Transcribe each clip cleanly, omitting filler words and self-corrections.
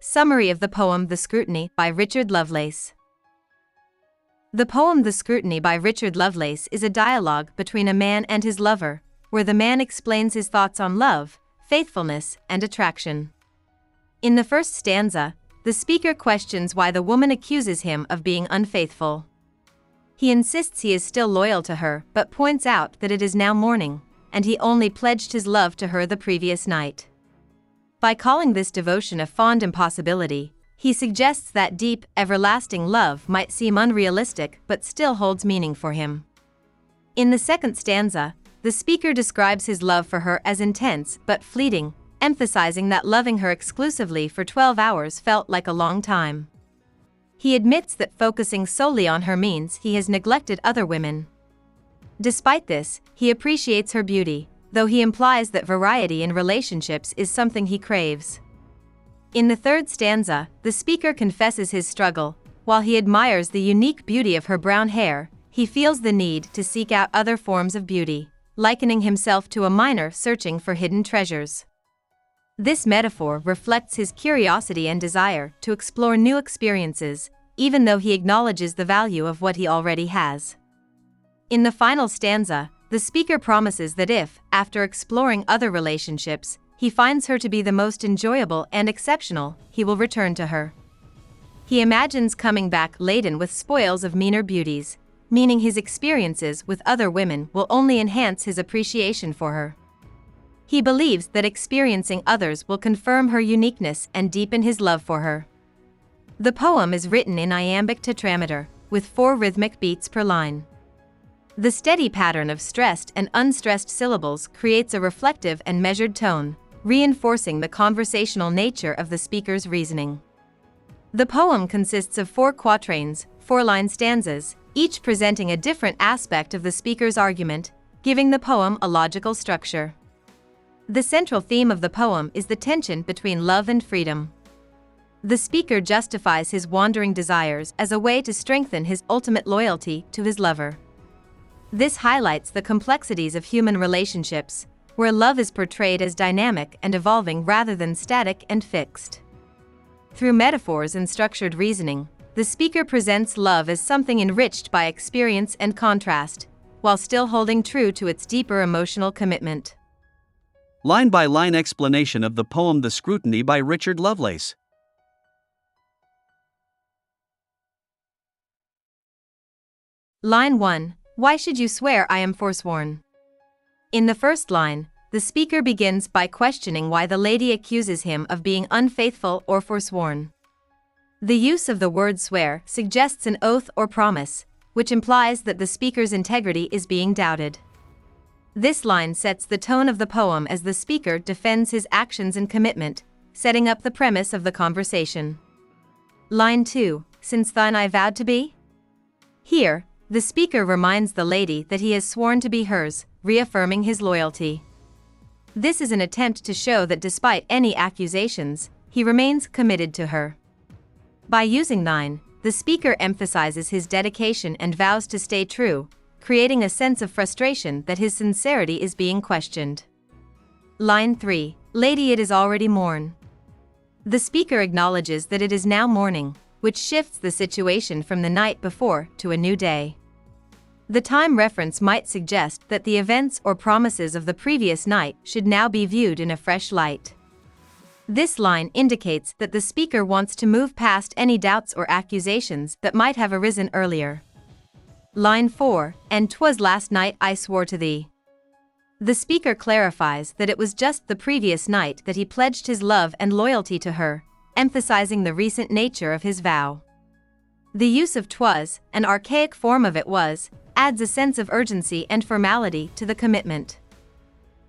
Summary of the poem The Scrutiny by Richard Lovelace. The poem The Scrutiny by Richard Lovelace is a dialogue between a man and his lover, where the man explains his thoughts on love, faithfulness, and attraction. In the first stanza, the speaker questions why the woman accuses him of being unfaithful. He insists he is still loyal to her but points out that it is now morning, and he only pledged his love to her the previous night. By calling this devotion a fond impossibility, he suggests that deep, everlasting love might seem unrealistic but still holds meaning for him. In the second stanza, the speaker describes his love for her as intense but fleeting, emphasizing that loving her exclusively for 12 hours felt like a long time. He admits that focusing solely on her means he has neglected other women. Despite this, he appreciates her beauty, though he implies that variety in relationships is something he craves. In the third stanza, the speaker confesses his struggle. While he admires the unique beauty of her brown hair, he feels the need to seek out other forms of beauty, likening himself to a miner searching for hidden treasures. This metaphor reflects his curiosity and desire to explore new experiences, even though he acknowledges the value of what he already has. In the final stanza, the speaker promises that if, after exploring other relationships, he finds her to be the most enjoyable and exceptional, he will return to her. He imagines coming back laden with spoils of meaner beauties, meaning his experiences with other women will only enhance his appreciation for her. He believes that experiencing others will confirm her uniqueness and deepen his love for her. The poem is written in iambic tetrameter, with 4 rhythmic beats per line. The steady pattern of stressed and unstressed syllables creates a reflective and measured tone, reinforcing the conversational nature of the speaker's reasoning. The poem consists of 4 quatrains, 4-line stanzas, each presenting a different aspect of the speaker's argument, giving the poem a logical structure. The central theme of the poem is the tension between love and freedom. The speaker justifies his wandering desires as a way to strengthen his ultimate loyalty to his lover. This highlights the complexities of human relationships, where love is portrayed as dynamic and evolving rather than static and fixed. Through metaphors and structured reasoning, the speaker presents love as something enriched by experience and contrast, while still holding true to its deeper emotional commitment. Line-by-line explanation of the poem The Scrutiny by Richard Lovelace. Line 1. Why should you swear I am forsworn? In the first line, the speaker begins by questioning why the lady accuses him of being unfaithful or forsworn. The use of the word swear suggests an oath or promise, which implies that the speaker's integrity is being doubted. This line sets the tone of the poem as the speaker defends his actions and commitment, setting up the premise of the conversation. Line 2. Since thine I vowed to be? Here, the speaker reminds the lady that he has sworn to be hers, reaffirming his loyalty. This is an attempt to show that despite any accusations, he remains committed to her. By using thine, the speaker emphasizes his dedication and vows to stay true, creating a sense of frustration that his sincerity is being questioned. Line 3. Lady, it is already morn. The speaker acknowledges that it is now morning, which shifts the situation from the night before to a new day. The time reference might suggest that the events or promises of the previous night should now be viewed in a fresh light. This line indicates that the speaker wants to move past any doubts or accusations that might have arisen earlier. Line 4. And 'twas last night I swore to thee. The speaker clarifies that it was just the previous night that he pledged his love and loyalty to her, emphasizing the recent nature of his vow. The use of 'twas, an archaic form of it was, adds a sense of urgency and formality to the commitment.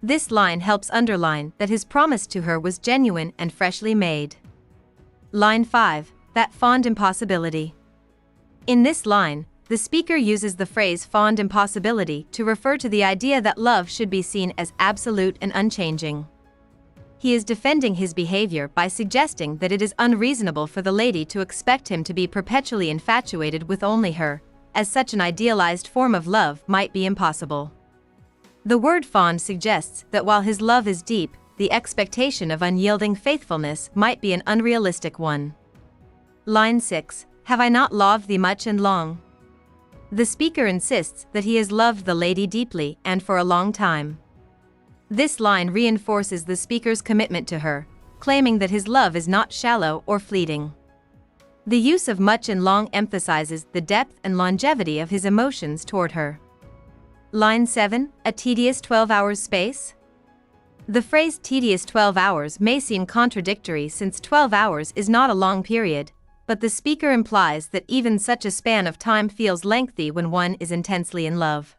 This line helps underline that his promise to her was genuine and freshly made. Line 5. That fond impossibility. In this line, the speaker uses the phrase fond impossibility to refer to the idea that love should be seen as absolute and unchanging. He is defending his behavior by suggesting that it is unreasonable for the lady to expect him to be perpetually infatuated with only her, as such an idealized form of love might be impossible. The word fond suggests that while his love is deep, the expectation of unyielding faithfulness might be an unrealistic one. Line 6. Have I not loved thee much and long? The speaker insists that he has loved the lady deeply and for a long time. This line reinforces the speaker's commitment to her, claiming that his love is not shallow or fleeting. The use of much and long emphasizes the depth and longevity of his emotions toward her. Line 7. A tedious 12 hours space? The phrase tedious 12 hours may seem contradictory since 12 hours is not a long period, but the speaker implies that even such a span of time feels lengthy when one is intensely in love.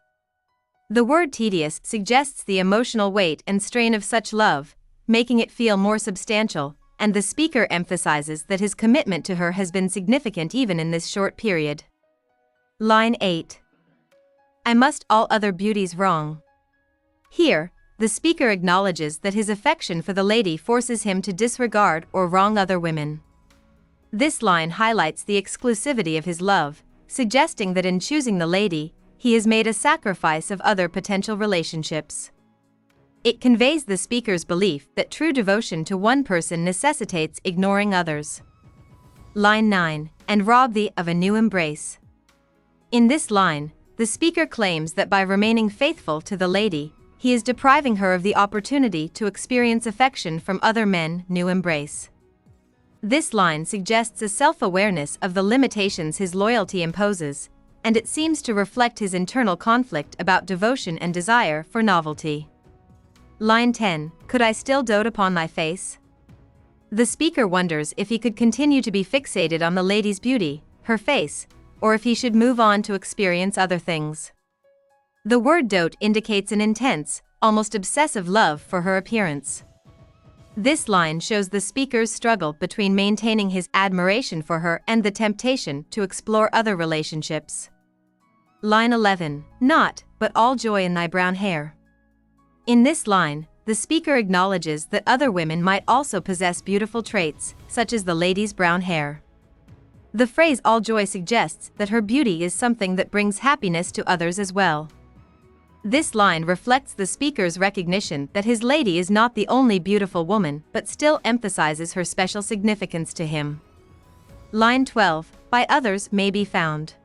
The word tedious suggests the emotional weight and strain of such love, making it feel more substantial, and the speaker emphasizes that his commitment to her has been significant even in this short period. Line 8. I must all other beauties wrong. Here, the speaker acknowledges that his affection for the lady forces him to disregard or wrong other women. This line highlights the exclusivity of his love, suggesting that in choosing the lady, he has made a sacrifice of other potential relationships. It conveys the speaker's belief that true devotion to one person necessitates ignoring others. Line 9. And rob thee of a new embrace. In this line, the speaker claims that by remaining faithful to the lady, he is depriving her of the opportunity to experience affection from other men. New embrace. This line suggests a self-awareness of the limitations his loyalty imposes, and it seems to reflect his internal conflict about devotion and desire for novelty. Line 10. Could I still dote upon thy face? The speaker wonders if he could continue to be fixated on the lady's beauty, her face, or if he should move on to experience other things. The word dote indicates an intense, almost obsessive love for her appearance. This line shows the speaker's struggle between maintaining his admiration for her and the temptation to explore other relationships. Line 11. Not, but all joy in thy brown hair. In this line, the speaker acknowledges that other women might also possess beautiful traits, such as the lady's brown hair. The phrase all joy suggests that her beauty is something that brings happiness to others as well. This line reflects the speaker's recognition that his lady is not the only beautiful woman but still emphasizes her special significance to him. Line 12. By others may be found.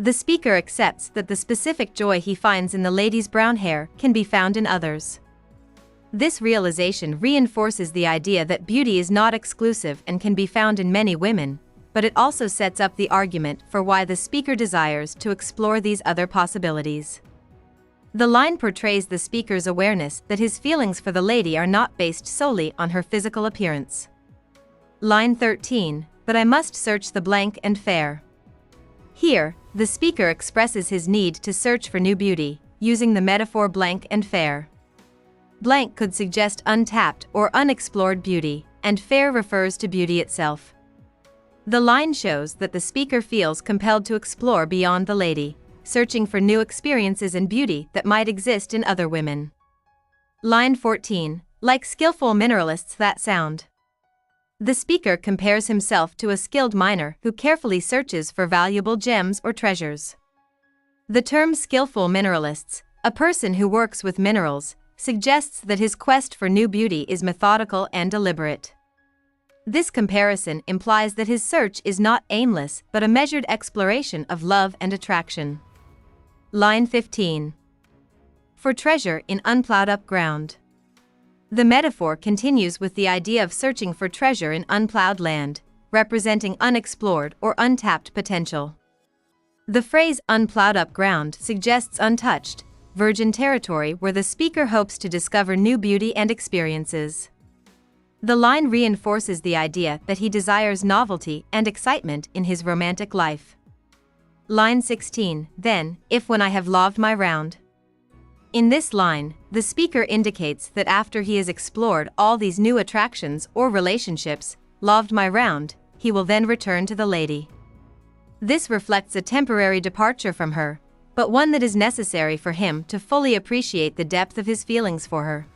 The speaker accepts that the specific joy he finds in the lady's brown hair can be found in others. This realization reinforces the idea that beauty is not exclusive and can be found in many women, but it also sets up the argument for why the speaker desires to explore these other possibilities. The line portrays the speaker's awareness that his feelings for the lady are not based solely on her physical appearance. Line 13. But I must search the blank and fair. Here, the speaker expresses his need to search for new beauty, using the metaphor blank and fair. Blank could suggest untapped or unexplored beauty, and fair refers to beauty itself. The line shows that the speaker feels compelled to explore beyond the lady, searching for new experiences and beauty that might exist in other women. Line 14. Like skillful mineralists that sound. The speaker compares himself to a skilled miner who carefully searches for valuable gems or treasures. The term skillful mineralists, a person who works with minerals, suggests that his quest for new beauty is methodical and deliberate. This comparison implies that his search is not aimless but a measured exploration of love and attraction. Line 15. For treasure in unplowed up ground. The metaphor continues with the idea of searching for treasure in unplowed land, representing unexplored or untapped potential. The phrase unplowed up ground suggests untouched, virgin territory where the speaker hopes to discover new beauty and experiences. The line reinforces the idea that he desires novelty and excitement in his romantic life. Line 16. Then, if when I have loved my round. In this line, the speaker indicates that after he has explored all these new attractions or relationships, loved my round, he will then return to the lady. This reflects a temporary departure from her, but one that is necessary for him to fully appreciate the depth of his feelings for her.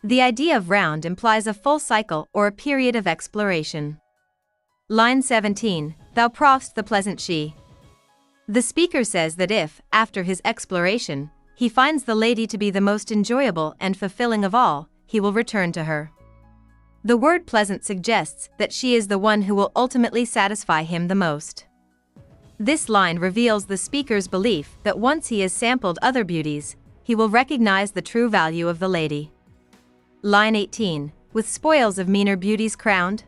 The idea of round implies a full cycle or a period of exploration. Line 17. Thou prov'st the pleasant she. The speaker says that if, after his exploration, he finds the lady to be the most enjoyable and fulfilling of all, he will return to her. The word pleasant suggests that she is the one who will ultimately satisfy him the most. This line reveals the speaker's belief that once he has sampled other beauties, he will recognize the true value of the lady. Line 18, with spoils of meaner beauties crowned.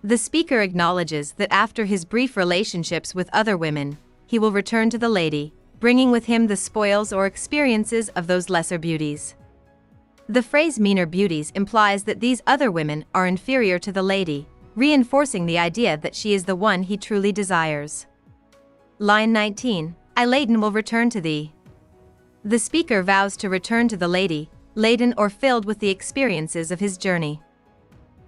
The speaker acknowledges that after his brief relationships with other women, he will return to the lady, bringing with him the spoils or experiences of those lesser beauties. The phrase meaner beauties implies that these other women are inferior to the lady, reinforcing the idea that she is the one he truly desires. Line 19, I laden will return to thee. The speaker vows to return to the lady, laden or filled with the experiences of his journey.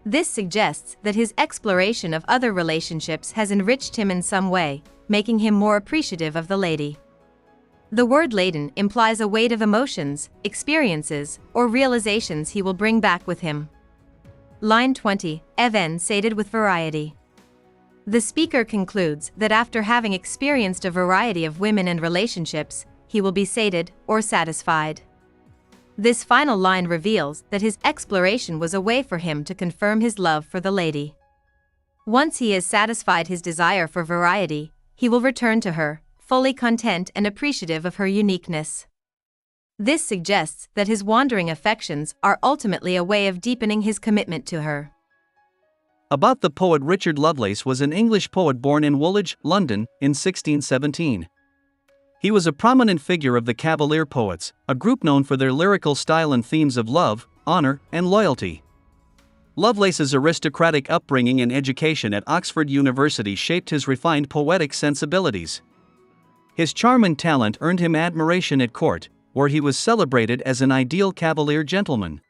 This suggests that his exploration of other relationships has enriched him in some way, making him more appreciative of the lady. The word laden implies a weight of emotions, experiences, or realizations he will bring back with him. Line 20, even sated with variety. The speaker concludes that after having experienced a variety of women and relationships, he will be sated or satisfied. This final line reveals that his exploration was a way for him to confirm his love for the lady. Once he has satisfied his desire for variety, he will return to her, fully content and appreciative of her uniqueness. This suggests that his wandering affections are ultimately a way of deepening his commitment to her. About the poet Richard Lovelace was an English poet born in Woolwich, London, in 1617. He was a prominent figure of the Cavalier Poets, a group known for their lyrical style and themes of love, honor, and loyalty. Lovelace's aristocratic upbringing and education at Oxford University shaped his refined poetic sensibilities. His charm and talent earned him admiration at court, where he was celebrated as an ideal Cavalier gentleman.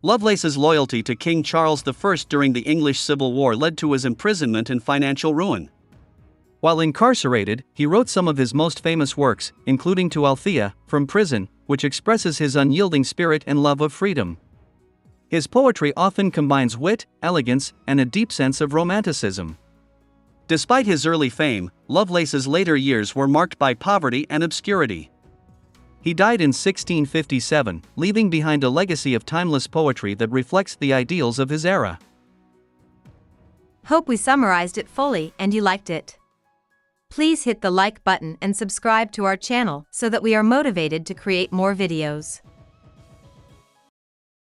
Lovelace's loyalty to King Charles I during the English Civil War led to his imprisonment and financial ruin. While incarcerated, he wrote some of his most famous works, including To Althea, from Prison, which expresses his unyielding spirit and love of freedom. His poetry often combines wit, elegance, and a deep sense of romanticism. Despite his early fame, Lovelace's later years were marked by poverty and obscurity. He died in 1657, leaving behind a legacy of timeless poetry that reflects the ideals of his era. Hope we summarized it fully and you liked it. Please hit the like button and subscribe to our channel so that we are motivated to create more videos.